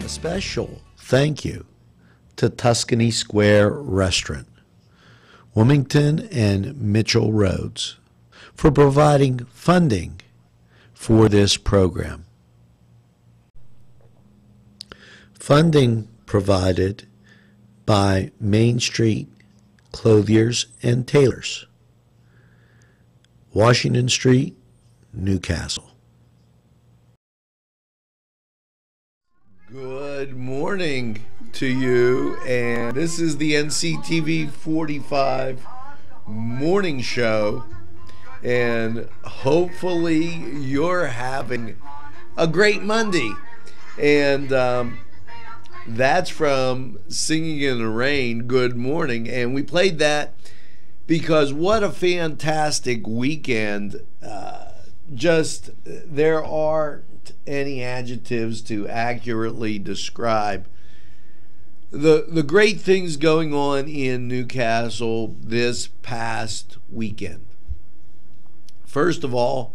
A special thank you to Tuscany Square Restaurant, Wilmington and Mitchell Roads, for providing funding for this program. Funding provided by Main Street Clothiers and Tailors, Washington Street, Newcastle. Good morning to you, and this is the NCTV45 morning show, and hopefully you're having a great Monday. And that's from Singing in the Rain, Good Morning. And we played that because what a fantastic weekend. There aren't any adjectives to accurately describe the great things going on in Newcastle this past weekend. First of all,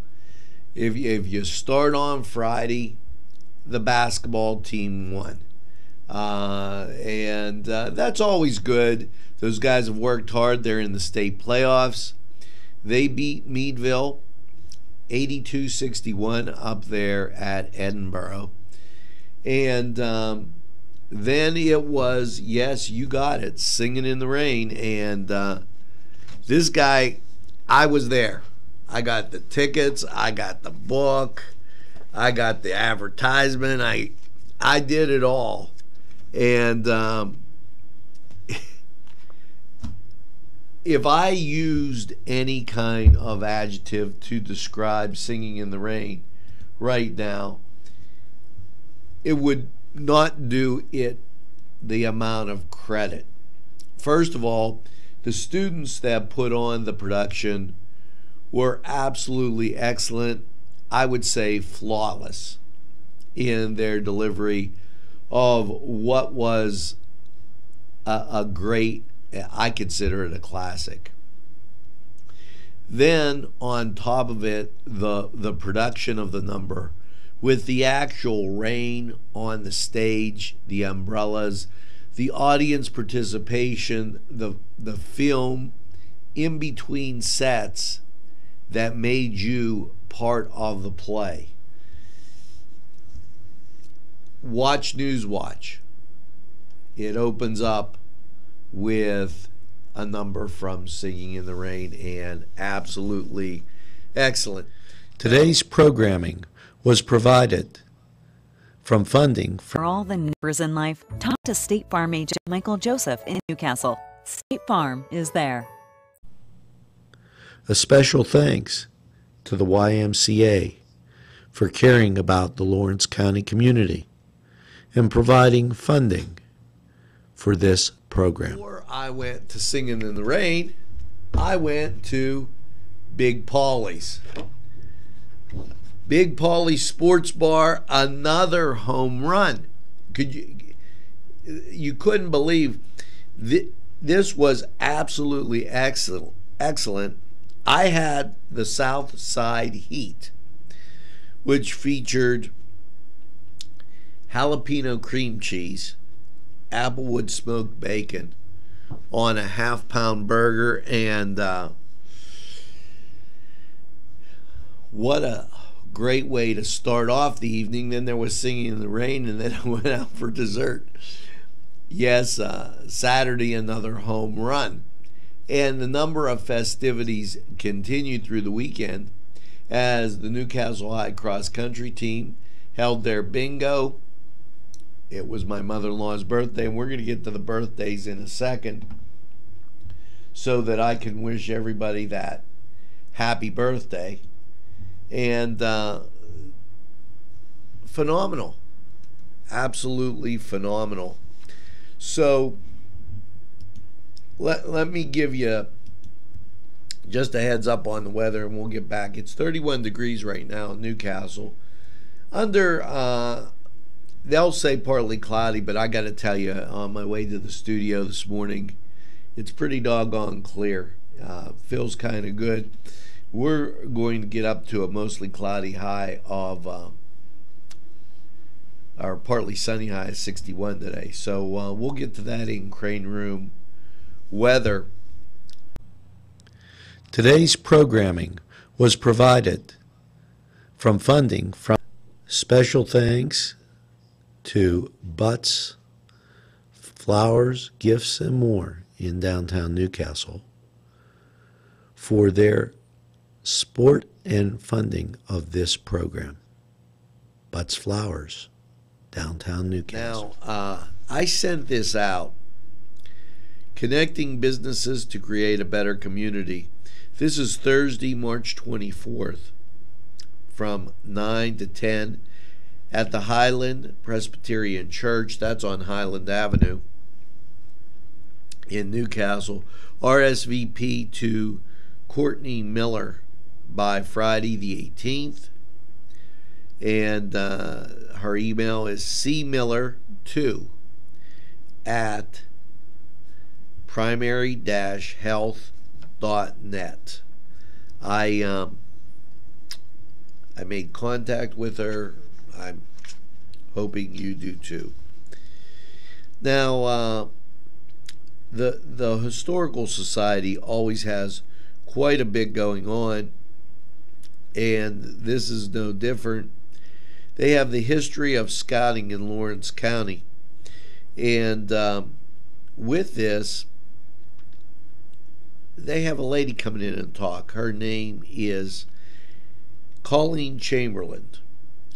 if you start on Friday, the basketball team won. And that's always good. Those guys have worked hard. They're in the state playoffs. They beat Meadville 82-61 up there at Edinburgh. And then it was, yes, you got it, Singing in the Rain. And this guy, I was there. I got the tickets. I got the book. I got the advertisement. I did it all. And if I used any kind of adjective to describe Singing in the Rain right now, it would not do it the amount of credit. First of all, the students that put on the production were absolutely excellent. I would say flawless in their delivery of what was a great, I consider it a classic. Then on top of it, the production of the number with the actual rain on the stage, the umbrellas, the audience participation, the film in between sets that made you part of the play. Watch Newswatch. It opens up with a number from Singing in the Rain, and absolutely excellent. Today's programming was provided from funding for all the numbers in life. Talk to State Farm agent Michael Joseph in Newcastle. State Farm is there. A special thanks to the YMCA for caring about the Lawrence County community and providing funding for this program. Before I went to Singing in the Rain, I went to Big Paulie's. Big Paulie's Sports Bar, another home run. You couldn't believe this was absolutely excellent. I had the South Side Heat, which featured jalapeno cream cheese, applewood smoked bacon on a half-pound burger, and what a great way to start off the evening. Then there was Singing in the Rain, and then I went out for dessert. Yes, Saturday, another home run. And the number of festivities continued through the weekend as the Newcastle High Cross Country team held their bingo. It was my mother-in-law's birthday, and we're going to get to the birthdays in a second so that I can wish everybody that happy birthday. And phenomenal. Absolutely phenomenal. So let me give you just a heads up on the weather, and we'll get back. It's 31 degrees right now in Newcastle. Under they'll say partly cloudy, but I got to tell you, on my way to the studio this morning, it's pretty doggone clear. Feels kind of good. We're going to get up to a mostly cloudy high of Our partly sunny high is 61 today. So we'll get to that in Crane Room weather. Today's programming was provided from funding from special thanks to Butts, Flowers, Gifts, and More in downtown Newcastle for their support and funding of this program. Butts Flowers, downtown Newcastle. Now, I sent this out, connecting businesses to create a better community. This is Thursday, March 24th, from 9 to 10 at the Highland Presbyterian Church. That's on Highland Avenue in Newcastle. RSVP to Courtney Miller by Friday the 18th. And her email is cmiller2@primary-health.net. I made contact with her. I'm hoping you do too. Now, the Historical Society always has quite a bit going on, and this is no different. They have the history of scouting in Lawrence County, and with this, they have a lady coming in and talk. Her name is Colleen Chamberlain,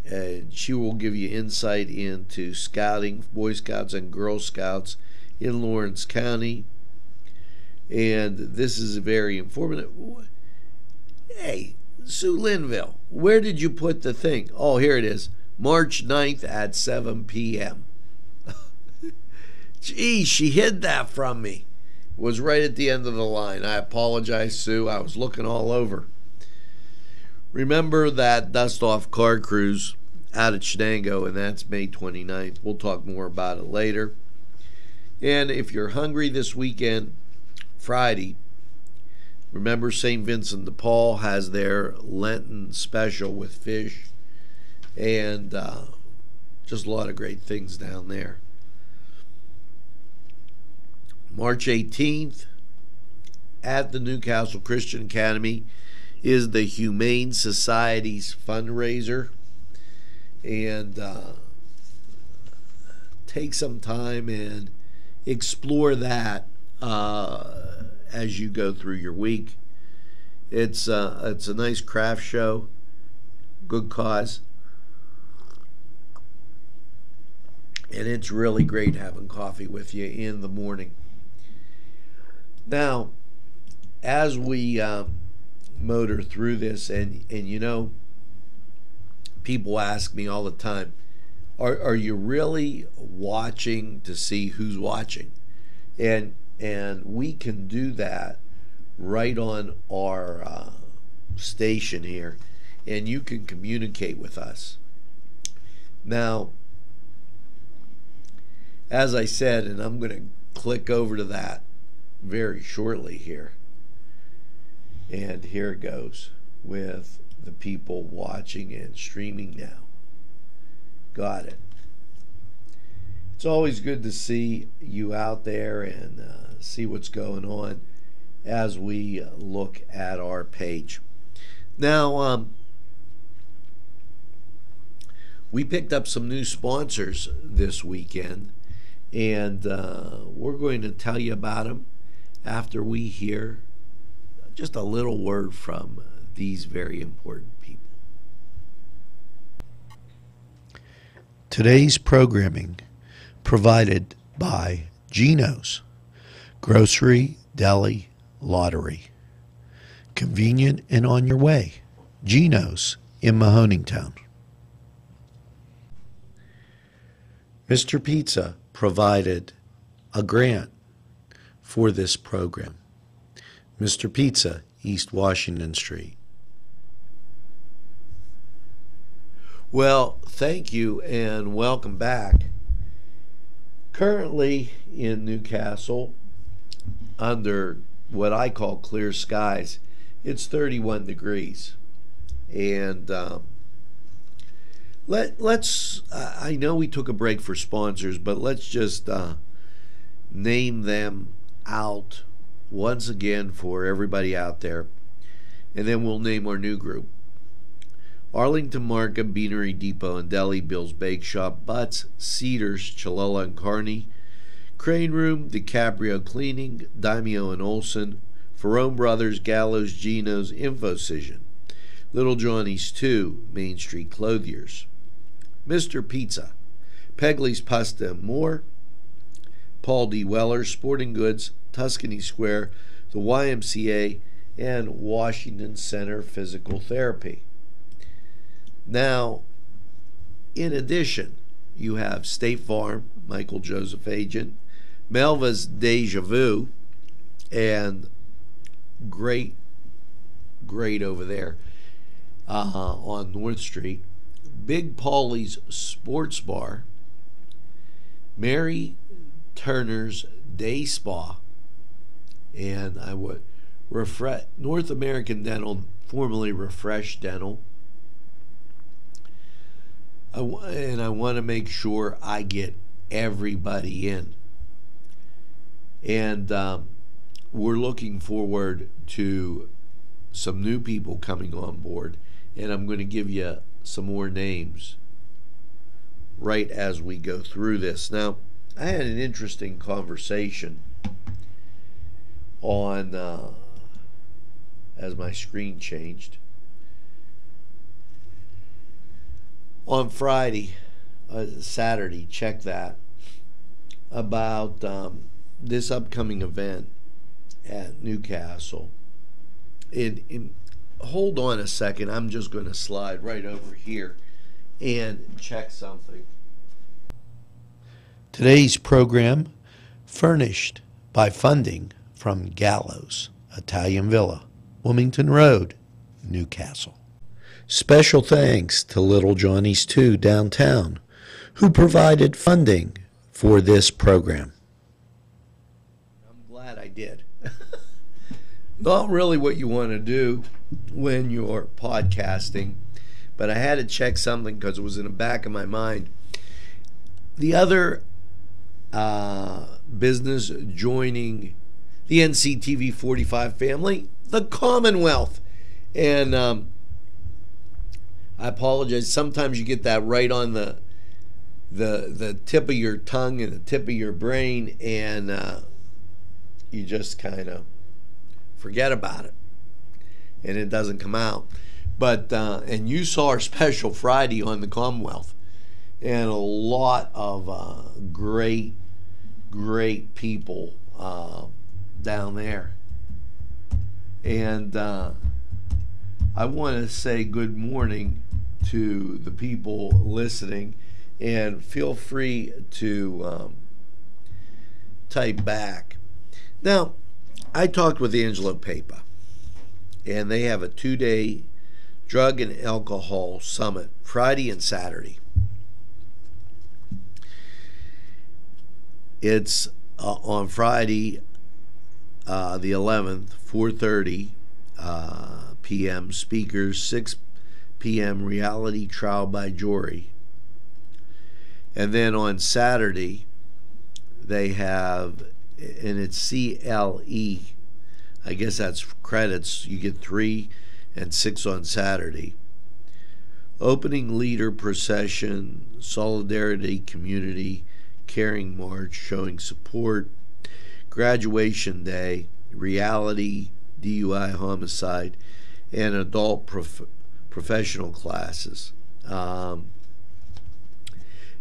and she will give you insight into scouting, Boy Scouts and Girl Scouts in Lawrence County, and this is very informative. Hey, Sue Linville, where did you put the thing? Oh, here it is, March 9th at 7 p.m. Gee, she hid that from me. It was right at the end of the line. I apologize, Sue. I was looking all over. Remember that dust-off car cruise out at Shenango, and that's May 29th. We'll talk more about it later. And if you're hungry this weekend, Friday, remember St. Vincent de Paul has their Lenten special with fish and just a lot of great things down there. March 18th at the Newcastle Christian Academy is the Humane Society's fundraiser, and take some time and explore that as you go through your week. It's a nice craft show, good cause, and it's really great having coffee with you in the morning. Now, as we motor through this, and you know, people ask me all the time, are you really watching to see who's watching? And we can do that right on our station here, and you can communicate with us. Now, as I said, and I'm going to click over to that very shortly here, and here it goes with the people watching and streaming now. Got it. It's always good to see you out there and see what's going on as we look at our page. Now, we picked up some new sponsors this weekend, and we're going to tell you about them after we hear just a little word from these very important people. Today's programming provided by Geno's Grocery, Deli, Lottery. Convenient and on your way. Geno's in Mahoningtown. Mr. Pizza provided a grant for this program. Mr. Pizza, East Washington Street. Well, thank you and welcome back. Currently in Newcastle, under what I call clear skies, it's 31 degrees. And Let's. I know we took a break for sponsors, but let's just name them out once again for everybody out there, and then we'll name our new group. Arlington Market, Beanery Depot and Deli, Bill's Bake Shop, Butts, Cedars, Cholula and Kearney, Crane Room, DiCaprio Cleaning, Daimio and Olson, Ferrone Brothers, Gallows, Geno's, Infocision, Little Johnny's 2, Main Street Clothiers, Mr. Pizza, Pegley's Pasta and More, Paul D. Weller, Sporting Goods, Tuscany Square, the YMCA, and Washington Center Physical Therapy. Now, in addition, you have State Farm, Michael Joseph Agent, Melva's Deja Vu, and great over there on North Street, Big Paulie's Sports Bar, Mary Turner's Day Spa, and I would North American Dental, formerly Refresh Dental. I want to make sure I get everybody in. And we're looking forward to some new people coming on board. And I'm going to give you some more names right as we go through this. Now, I had an interesting conversation on, as my screen changed, on Friday, Saturday, check that, about this upcoming event at Newcastle. Hold on a second, I'm just going to slide right over here and check something. Today's program furnished by funding from Gallows, Italian Villa, Wilmington Road, Newcastle. Special thanks to Little Johnny's 2 downtown, who provided funding for this program. I'm glad I did. Not really what you want to do when you're podcasting, but I had to check something because it was in the back of my mind. The other business joining the NCTV45 family, the Commonwealth. And I apologize. Sometimes you get that right on the tip of your tongue and the tip of your brain, and you just kind of forget about it, and it doesn't come out. But and you saw our special Friday on the Commonwealth, and a lot of great people down there. And I want to say good morning to the people listening, and feel free to type back. Now, I talked with Angelo Papa, and they have a 2-day drug and alcohol summit, Friday and Saturday. It's on Friday, the 11th, 4:30 p.m. Speakers, 6 p.m. Reality Trial by Jury. And then on Saturday, they have, and it's CLE, I guess that's credits. You get 3 and 6 on Saturday. Opening leader procession, solidarity, community, caring march, showing support, graduation day, reality, DUI, homicide, and adult professional classes.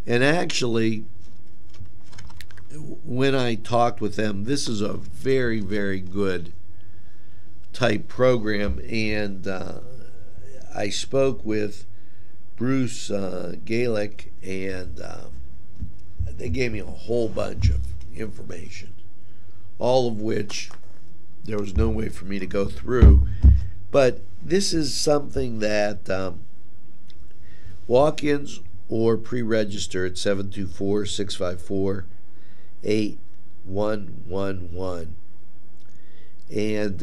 And actually, when I talked with them, this is a very, very good type program. And I spoke with Bruce Gaelic, and they gave me a whole bunch of information, all of which there was no way for me to go through. But this is something that walk-ins or pre-register at 724-654-8111. And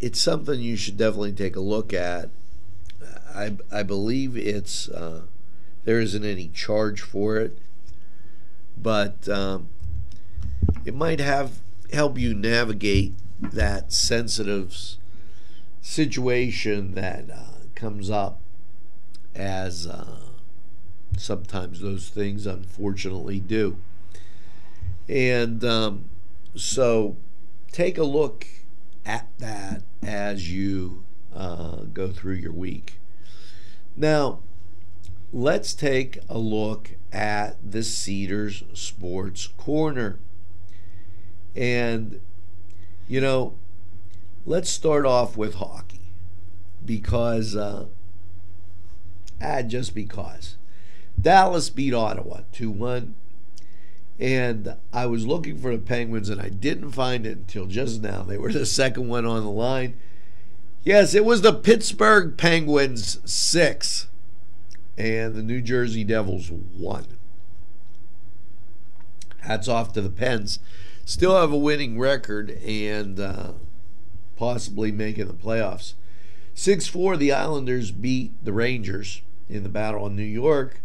it's something you should definitely take a look at. I believe it's there isn't any charge for it, but it might help you navigate that sensitive situation that comes up, as sometimes those things unfortunately do. And so take a look at that as you go through your week. Now, let's take a look at the Cedars Sports Corner. And, let's start off with hockey, because, just because. Dallas beat Ottawa 2-1. And I was looking for the Penguins, and I didn't find it until just now. They were the second one on the line. Yes, it was the Pittsburgh Penguins 6, and the New Jersey Devils 1. Hats off to the Pens. Still have a winning record and possibly making the playoffs. 6-4, the Islanders beat the Rangers in the battle in New York.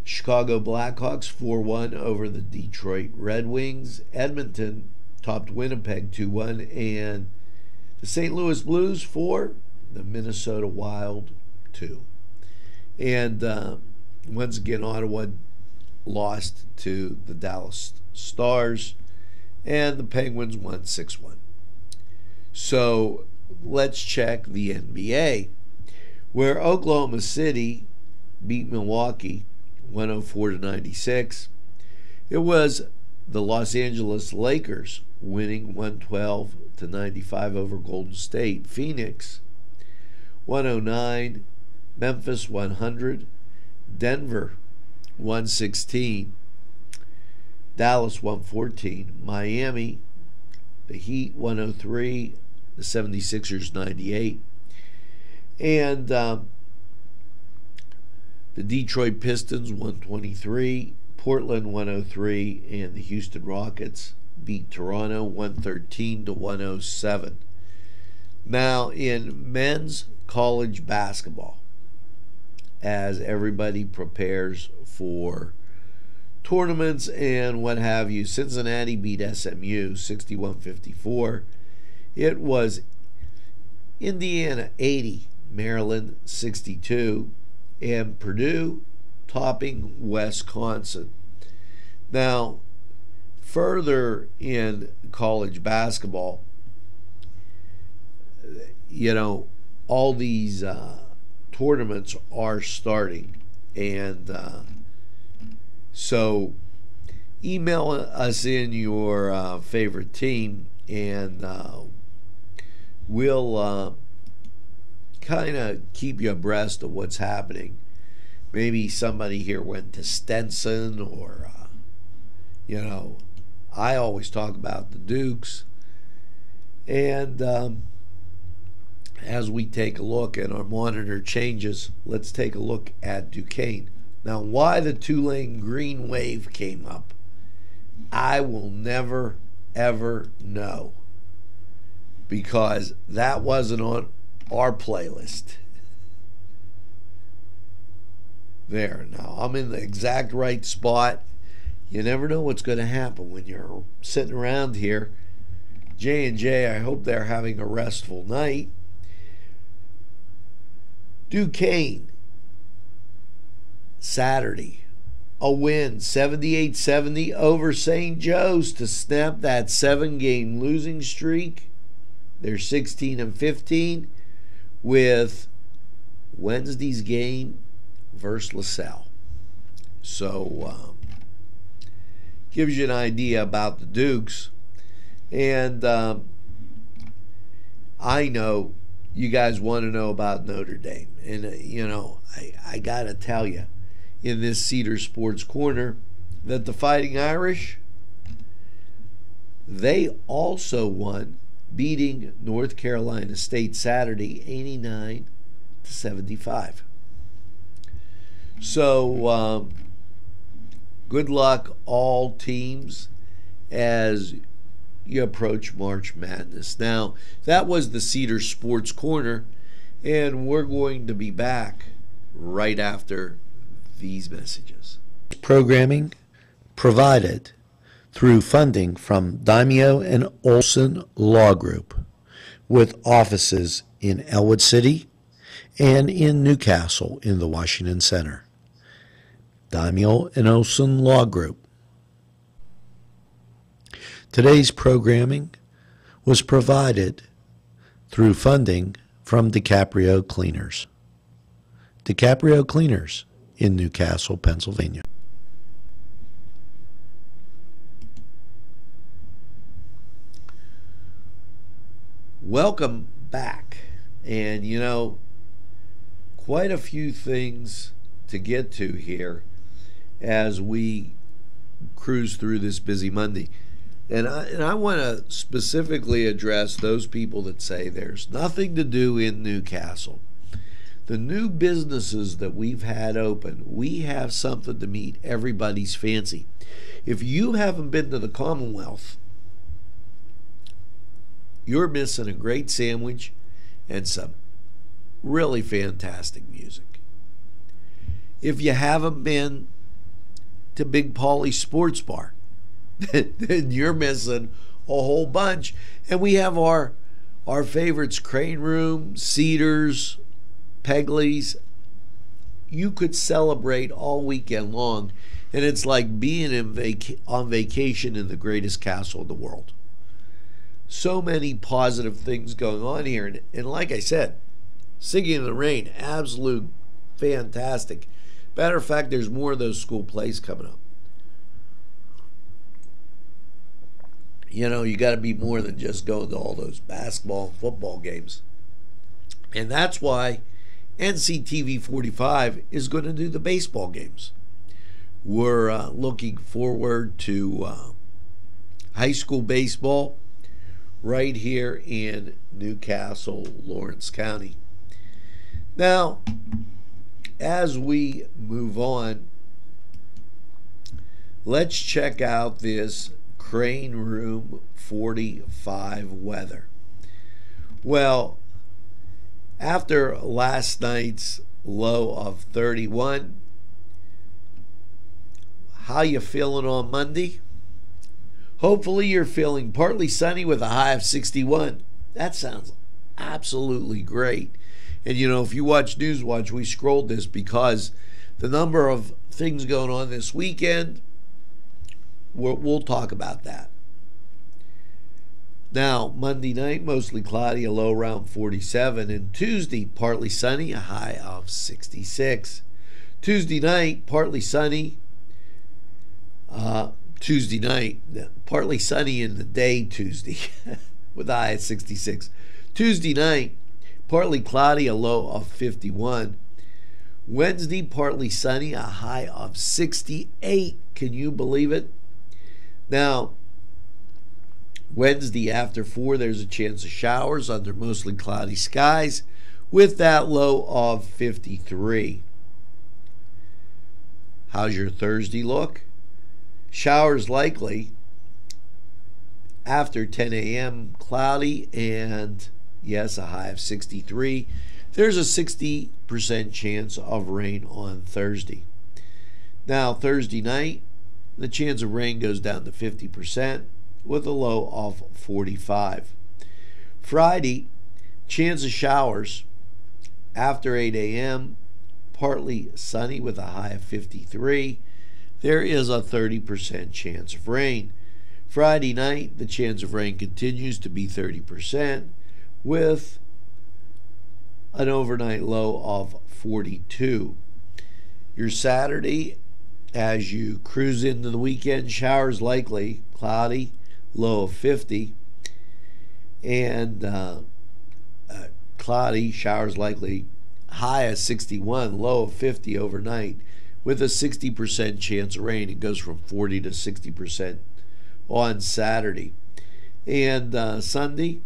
Chicago Blackhawks 4-1 over the Detroit Red Wings. Edmonton topped Winnipeg 2-1, and the St. Louis Blues 4, the Minnesota Wild 2. And once again, Ottawa lost to the Dallas Stars, and the Penguins won 6-1. So let's check the NBA, where Oklahoma City beat Milwaukee 104-96. It was the Los Angeles Lakers winning 112-95 over Golden State. Phoenix 109, Memphis 100, Denver 116, Dallas 114, Miami, the Heat 103, the 76ers 98, and the Detroit Pistons 123, Portland 103, and the Houston Rockets beat Toronto 113-107. Now, in men's college basketball, as everybody prepares for tournaments and what have you, Cincinnati beat SMU 61-54. It was Indiana 80, Maryland 62, and Purdue topping Wisconsin. Now, further in college basketball, all these tournaments are starting, and so email us in your favorite team, and we'll kind of keep you abreast of what's happening. Maybe somebody here went to Stenson, or I always talk about the Dukes. And as we take a look and our monitor changes, let's take a look at Duquesne. Now, why the Tulane Green Wave came up, I will never, ever know, because that wasn't on our playlist. There, now I'm in the exact right spot. You never know what's going to happen when you're sitting around here. J&J, I hope they're having a restful night. Duquesne, Saturday, a win, 78-70 over St. Joe's to snap that 7-game losing streak. They're 16-15 with Wednesday's game versus LaSalle. So, gives you an idea about the Dukes. And I know you guys want to know about Notre Dame. And, I got to tell you, in this Cedar Sports Corner, that the Fighting Irish, they also won, beating North Carolina State Saturday 89-75. So, good luck all teams as you approach March Madness. Now, that was the Cedar Sports Corner, And we're going to be back right after these messages. Programming provided through funding from Daimio and Olson Law Group, with offices in Elwood City and in Newcastle in the Washington Center. Daimio and Olson Law Group. Today's programming was provided through funding from DiCaprio Cleaners. DiCaprio Cleaners in Newcastle, Pennsylvania. Welcome back. And you know, quite a few things to get to here as we cruise through this busy Monday. And I want to specifically address those people that say there's nothing to do in Newcastle. The new businesses that we've had open, we have something to meet everybody's fancy. If you haven't been to the Commonwealth, you're missing a great sandwich and some really fantastic music. If you haven't been to Big Paulie's Sports Bar, then you're missing a whole bunch. And we have our favorites, Crane Room, Cedars, Pegley's. You could celebrate all weekend long, and it's like being on vacation in the greatest castle in the world. So many positive things going on here. And like I said, Singing in the Rain, absolute fantastic. Matter of fact, there's more of those school plays coming up. You know, you got to be more than just going to all those basketball and football games. And that's why NCTV45 is going to do the baseball games. We're looking forward to high school baseball right here in Newcastle, Lawrence County. Now, as we move on, let's check out this Crane Room 45 weather. Well, after last night's low of 31, how you feeling on Monday? Hopefully you're feeling partly sunny with a high of 61. That sounds absolutely great. And you know, if you watch Newswatch, we scrolled this because the number of things going on this weekend, we'll talk about that. Now, Monday night, mostly cloudy, a low around 47. And Tuesday, partly sunny, a high of 66. Tuesday night, partly sunny. Tuesday night, partly sunny in the day Tuesday with a high of 66. Tuesday night, partly cloudy, a low of 51. Wednesday, partly sunny, a high of 68. Can you believe it? Now, Wednesday after 4, there's a chance of showers under mostly cloudy skies with that low of 53. How's your Thursday look? Showers likely after 10 a.m., cloudy, and yes, a high of 63. There's a 60% chance of rain on Thursday. Now, Thursday night, the chance of rain goes down to 50% with a low of 45. Friday, chance of showers after 8 a.m., partly sunny with a high of 53. There is a 30% chance of rain. Friday night, the chance of rain continues to be 30% with an overnight low of 42. Your Saturday, as you cruise into the weekend, showers likely, cloudy, low of 50, and cloudy, showers likely, high of 61, low of 50 overnight, with a 60% chance of rain. It goes from 40 to 60% on Saturday. And Sunday,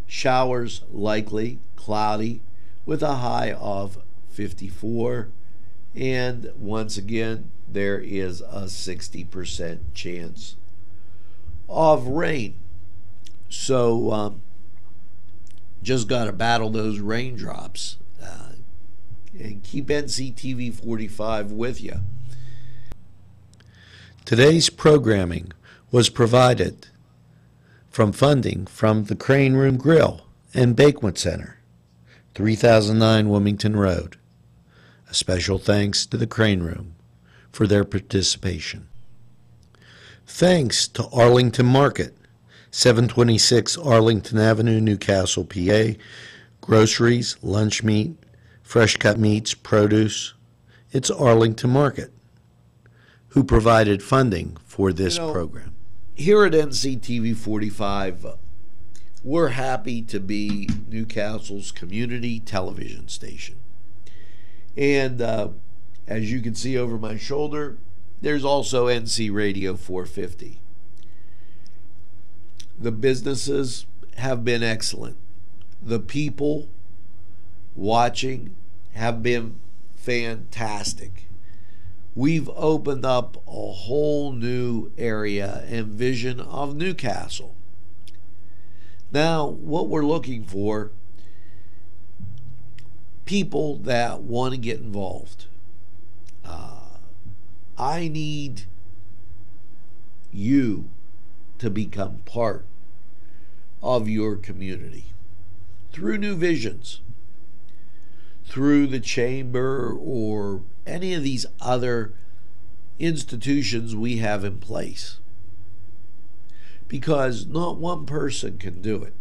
showers likely, cloudy, with a high of 54. And once again, there is a 60% chance of rain. So Just got to battle those raindrops and keep NCTV45 with you. Today's programming was provided from funding from the Crane Room Grill and Banquet Center, 3009 Wilmington Road. A special thanks to the Crane Room for their participation. Thanks to Arlington Market, 726 Arlington Avenue, Newcastle, PA. Groceries, lunch meat, fresh cut meats, produce. It's Arlington Market who provided funding for this program. Here at NCTV45, we're happy to be Newcastle's community television station. And as you can see over my shoulder, there's also NC Radio 450. The businesses have been excellent. The people watching have been fantastic. We've opened up a whole new area and vision of Newcastle. Now, what we're looking for, people that want to get involved. I need you to become part of your community through New Visions, through the chamber, or any of these other institutions we have in place. Because not one person can do it.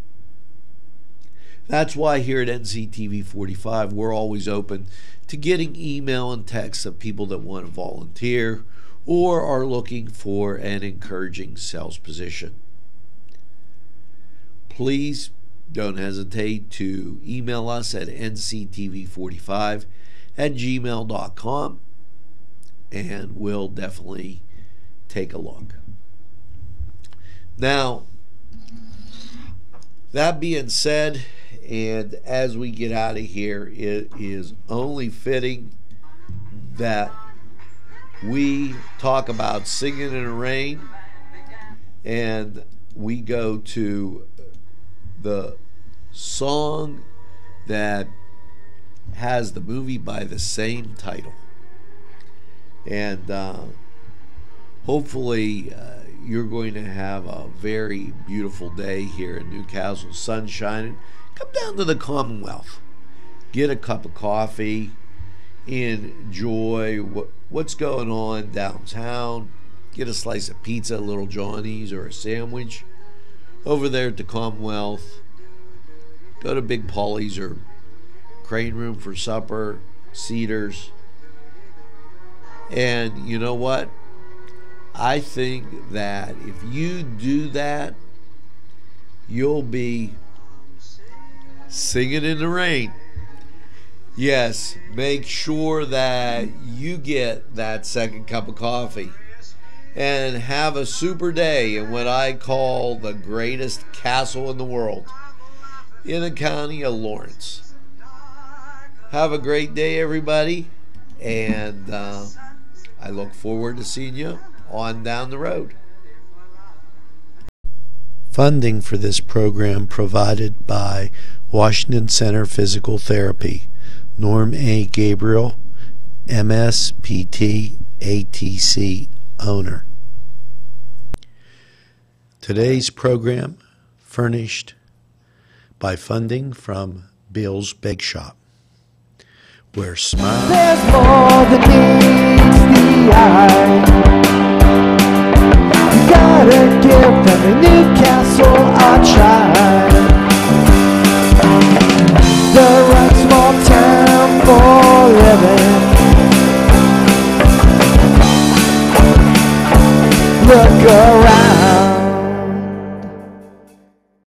That's why here at NCTV45 we're always open to getting email and texts of people that want to volunteer or are looking for an encouraging sales position. Please don't hesitate to email us at nctv45@gmail.com and we'll definitely take a look. Now, that being said, and as we get out of here, it is only fitting that we talk about Singing in the Rain, and we go to the song that has the movie by the same title. And hopefully you're going to have a very beautiful day here in Newcastle, sun shining. Come down to the Commonwealth, get a cup of coffee, enjoy what's going on downtown, get a slice of pizza, Little Johnny's, or a sandwich over there at the Commonwealth. Go to Big Paulie's or Crane Room for supper, Cedars. And you know what? I think that if you do that, you'll be singing in the rain. Yes, make sure that you get that second cup of coffee and have a super day in what I call the greatest castle in the world, in the county of Lawrence. Have a great day, everybody, and I look forward to seeing you on down the road. Funding for this program provided by Washington Center Physical Therapy, Norm A. Gabriel, MSPT, ATC owner. Today's program furnished by funding from Bill's Bake Shop, where smile. There's more than meets the eye. You gotta give them a Newcastle a try. The right small town for living. Look around.